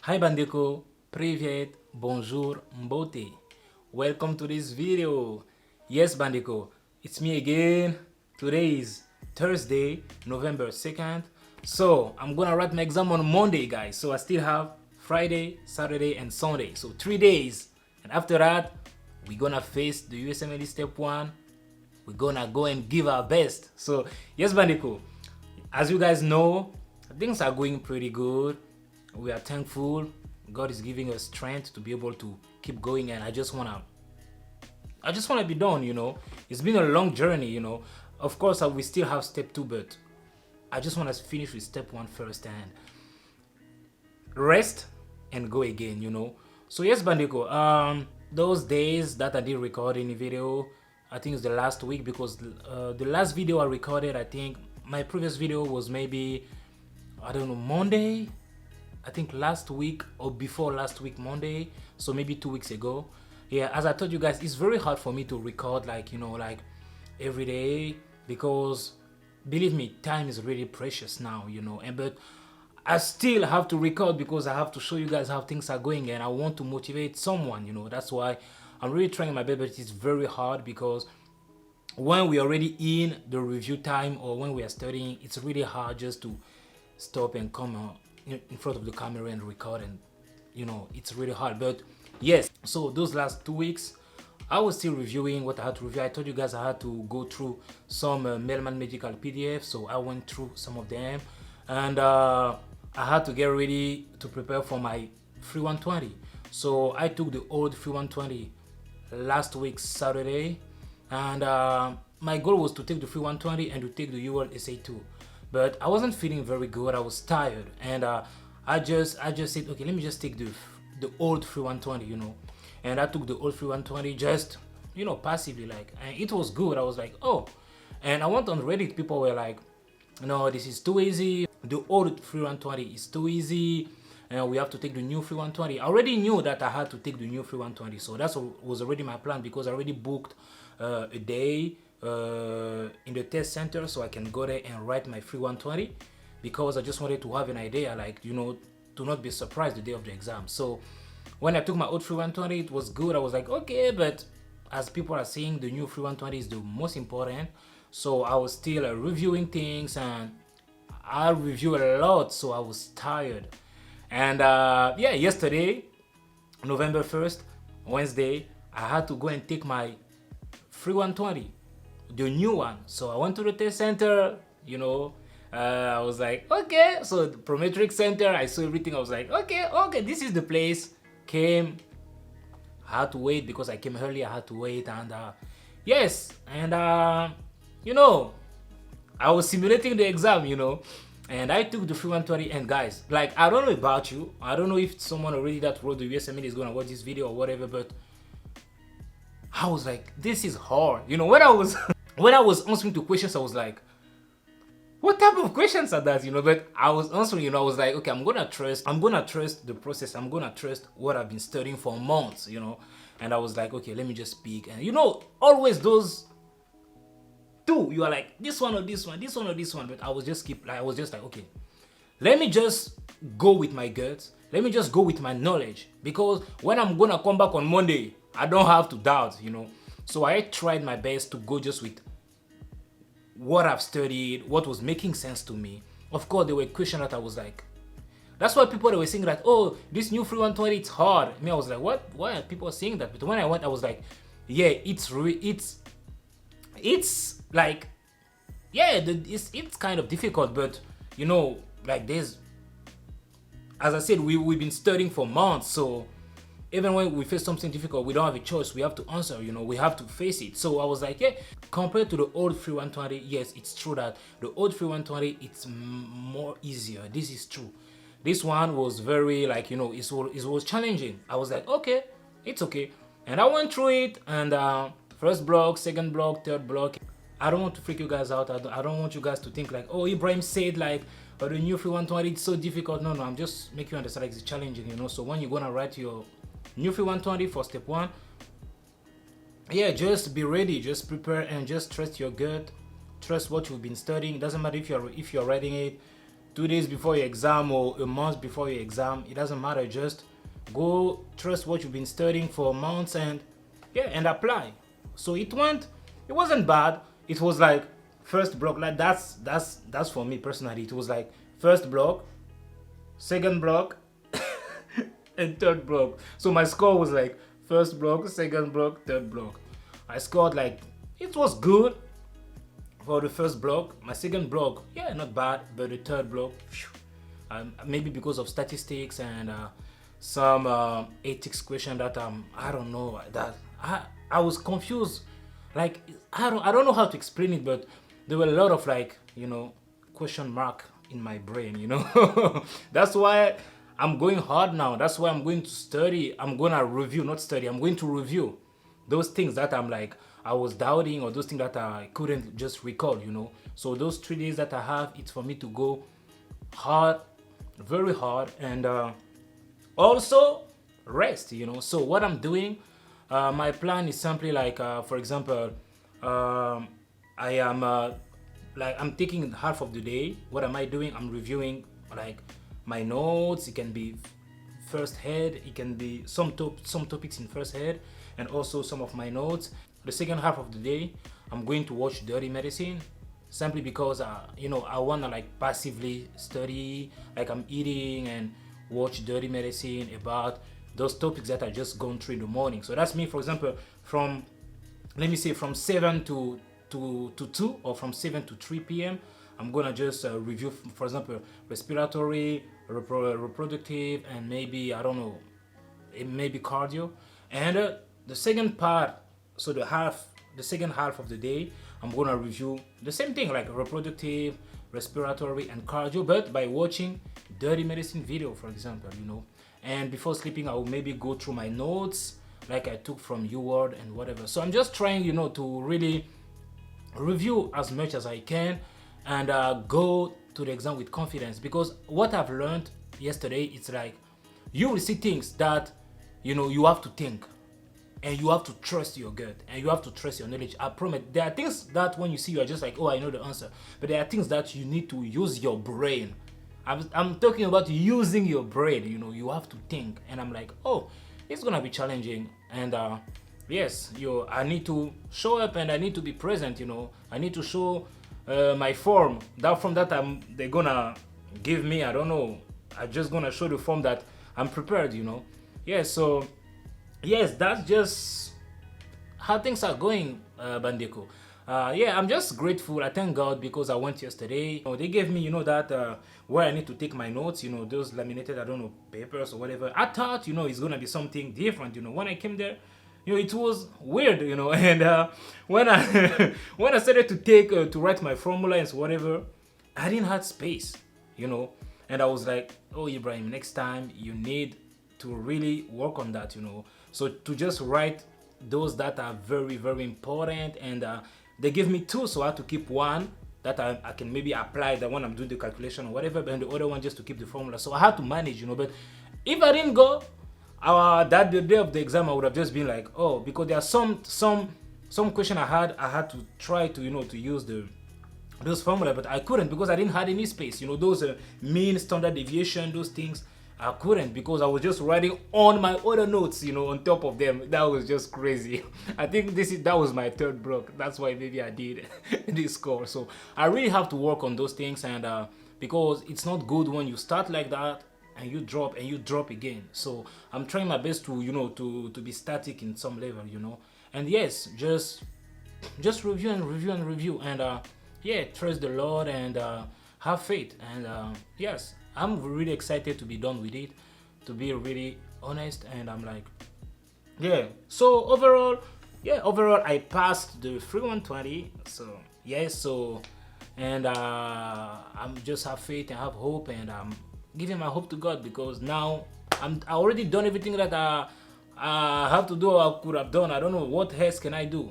Hi Bandeko, Привіт, bonjour, mbote. Welcome to this video. Yes Bandeko, it's me again. Today is Thursday, November 2nd. So I'm gonna write my exam on Monday, guys. So I still have Friday, Saturday, and Sunday. So 3 days. And after that, we're gonna face the USMLE Step 1. We're gonna go and give our best. So yes Bandeko, as you guys know, things are going pretty good. We are thankful. God is giving us strength to be able to keep going, and I just wanna be done. It's been a long journey. Of course, we still have step 2, but I just wanna finish with step 1 first and rest and go again. So yes, Bandeko. Those days that I did record any video, I think it's the last week because the last video I recorded, I think my previous video was maybe, I don't know, Monday. I think last week or before last week Monday, so maybe 2 weeks ago. Yeah, as I told you guys, it's very hard for me to record like every day because believe me, time is really precious now, but I still have to record because I have to show you guys how things are going and I want to motivate someone. That's why I'm really trying my best, but it's very hard because when we're already in the review time or when we are studying, it's really hard just to stop and come in front of the camera and record, and it's really hard. But yes, so those last 2 weeks I was still reviewing what I had to review. I told you guys I had to go through some Mailman medical PDF, so I went through some of them, and I had to get ready to prepare for my free 120. So I took the old free 120 last week Saturday, and my goal was to take the free 120 and to take the UL SA2. But I wasn't feeling very good. I was tired, and I just said, okay, let me just take the old free 120, and I took the old free 120 just passively, and it was good. I was like, oh, and I went on Reddit. People were like, no, this is too easy. The old free 120 is too easy, and we have to take the new free 120. I already knew that I had to take the new free 120, so that was already my plan because I already booked a day in the test center so I can go there and write my free 120 because I just wanted to have an idea, to not be surprised the day of the exam. So when I took my old free 120, it was good. I was like, okay, but as people are saying, the new free 120 is the most important. So I was still reviewing things, and I review a lot, so I was tired. And yeah, yesterday, November 1st, Wednesday, I had to go and take my free 120, the new one. So I went to the test center, I was like, okay, so the Prometric Center, I saw everything. I was like, okay, this is the place. Came, I had to wait because I came early. I had to wait, and yes, and I was simulating the exam, and I took the free 120. And guys, I don't know about you, I don't know if someone already that wrote the USMLE is gonna watch this video or whatever, but I was like, this is hard. When I was when I was answering to questions, I was like, what type of questions are that? But I was answering, I was like, okay, I'm gonna trust the process. I'm gonna trust what I've been studying for months, And I was like, okay, let me just speak. And always those two, you are like, this one or this one, this one or this one. But I was just like, okay, let me just go with my guts. Let me just go with my knowledge. Because when I'm gonna come back on Monday, I don't have to doubt, So I tried my best to go just with what I've studied, what was making sense to me. Of course, there were questions that I was like, that's why people were saying that, oh, this new free 120, it's hard. I was like, what? Why are people saying that? But when I went, I was like, yeah, it's like, yeah, it's kind of difficult, but there's, as I said, we've been studying for months, so even when we face something difficult, we don't have a choice. We have to answer, we have to face it. So I was like, yeah, compared to the old free 120, yes, it's true that the old free 120, it's more easier. This is true. This one was very, it was challenging. I was like, okay, it's okay. And I went through it, and first block, second block, third block. I don't want to freak you guys out. I don't want you guys to think like, oh, Ibrahim said the new free 120, it's so difficult. No, I'm just making you understand it's challenging, So when you're gonna write your new free 120 for step 1, yeah, just be ready, just prepare, and just trust your gut, trust what you've been studying. It doesn't matter if you're writing it 2 days before your exam or a month before your exam, it doesn't matter. Just go trust what you've been studying for months and and apply. So it wasn't bad. It was like first block, like that's for me personally. It was like first block, second block, and third block. So my score was like first block, second block, third block. I scored like, it was good for the first block. My second block, not bad, but the third block, maybe because of statistics and some ethics question that I don't know, that I was confused. Like I don't know how to explain it, but there were a lot of like, question mark in my brain, That's why I'm going hard now. That's why I'm going to study. I'm gonna review, not study. I'm going to review those things that I'm like, I was doubting, or those things that I couldn't just recall, So those 3 days that I have, it's for me to go hard, very hard, and also rest, So what I'm doing, my plan is simply like, for example, I am like, I'm taking half of the day. What am I doing? I'm reviewing like my notes. It can be first head, it can be some topics in first head, and also some of my notes. The second half of the day, I'm going to watch Dirty Medicine, simply because I want to like passively study, like I'm eating and watch Dirty Medicine about those topics that I just gone through in the morning. So that's me, for example, from, let me say, from 7 to 2, or from 7 to 3 p.m. I'm gonna just review, for example, respiratory, reproductive, and maybe, I don't know, maybe cardio. And the second part, so the second half of the day, I'm gonna review the same thing, like reproductive, respiratory, and cardio, but by watching Dirty Medicine video, for example, And before sleeping, I will maybe go through my notes, like I took from UWord and whatever. So I'm just trying, to really review as much as I can, and go to the exam with confidence. Because what I've learned yesterday, it's like, you will see things that, you have to think, and you have to trust your gut, and you have to trust your knowledge. I promise, there are things that when you see, you are just like, oh, I know the answer. But there are things that you need to use your brain. I'm talking about using your brain, you have to think. And I'm like, oh, it's gonna be challenging. And yes, I need to show up, and I need to be present, I need to show my form. That form that they're gonna give me, I don't know. I'm just gonna show the form that I'm prepared, Yeah, so yes, that's just how things are going, Bandeko. I'm just grateful. I thank God, because I went yesterday. They gave me, that where I need to take my notes, those laminated, I don't know, papers or whatever. I thought, it's gonna be something different, When I came there, it was weird, And when I when I started to take to write my formula and whatever, I didn't have space, And I was like, oh, Ibrahim, next time you need to really work on that, So to just write those that are very, very important, and they give me 2, so I have to keep one that I can maybe apply that when I'm doing the calculation or whatever, and the other one just to keep the formula. So I had to manage, But if I didn't go, that the day of the exam, I would have just been like, oh, because there are some question I had to try to to use those formula, but I couldn't, because I didn't have any space. Those mean, standard deviation, those things, I couldn't, because I was just writing on my other notes, on top of them. That was just crazy. I think that was my third block. That's why maybe I did this score. So I really have to work on those things, and because it's not good when you start like that and you drop again. So I'm trying my best to to be static in some level, And yes, just review and review, and trust the Lord, and have faith, and yes, I'm really excited to be done with it, to be really honest. And I'm like, so overall I passed the free 120. So and I'm just have faith and have hope, and I'm giving my hope to God, because now I already done everything that I have to do, or I could have done. I don't know what else can I do,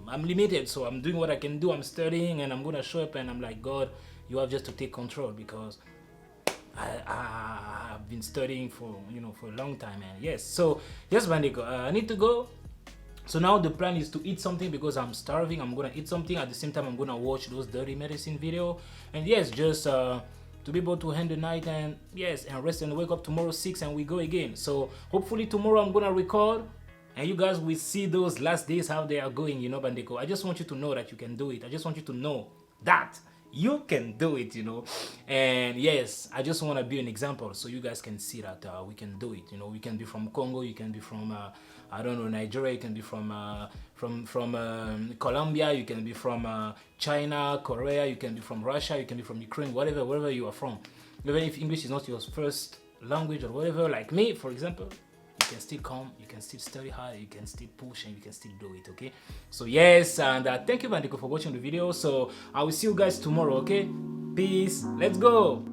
I'm limited, so I'm doing what I can do. I'm studying, and I'm gonna show up, and I'm like, God, you have just to take control, because I've been studying for for a long time, man. Yes, so yes, Bandeko, I need to go. So now the plan is to eat something because I'm starving. I'm gonna eat something at the same time. I'm gonna watch those dirty medicine video, and yes, just to be able to end the night and yes, and rest and wake up tomorrow 6 and we go again. So hopefully tomorrow I'm gonna record and you guys will see those last days how they are going, you know, Bandeko. I just want you to know that you can do it. I just want you to know that you can do it, you know. And yes, I just want to be an example so you guys can see that we can do it, you know. We can be from Congo, you can be from I don't know, Nigeria, you can be from Colombia, you can be from China, Korea, you can be from Russia, you can be from Ukraine, wherever you are from. Even if English is not your first language or whatever, like me, for example, you can still come, you can still study hard, you can still push, and you can still do it, okay? So yes, and thank you, Bandeko, for watching the video. So I will see you guys tomorrow, okay? Peace, let's go!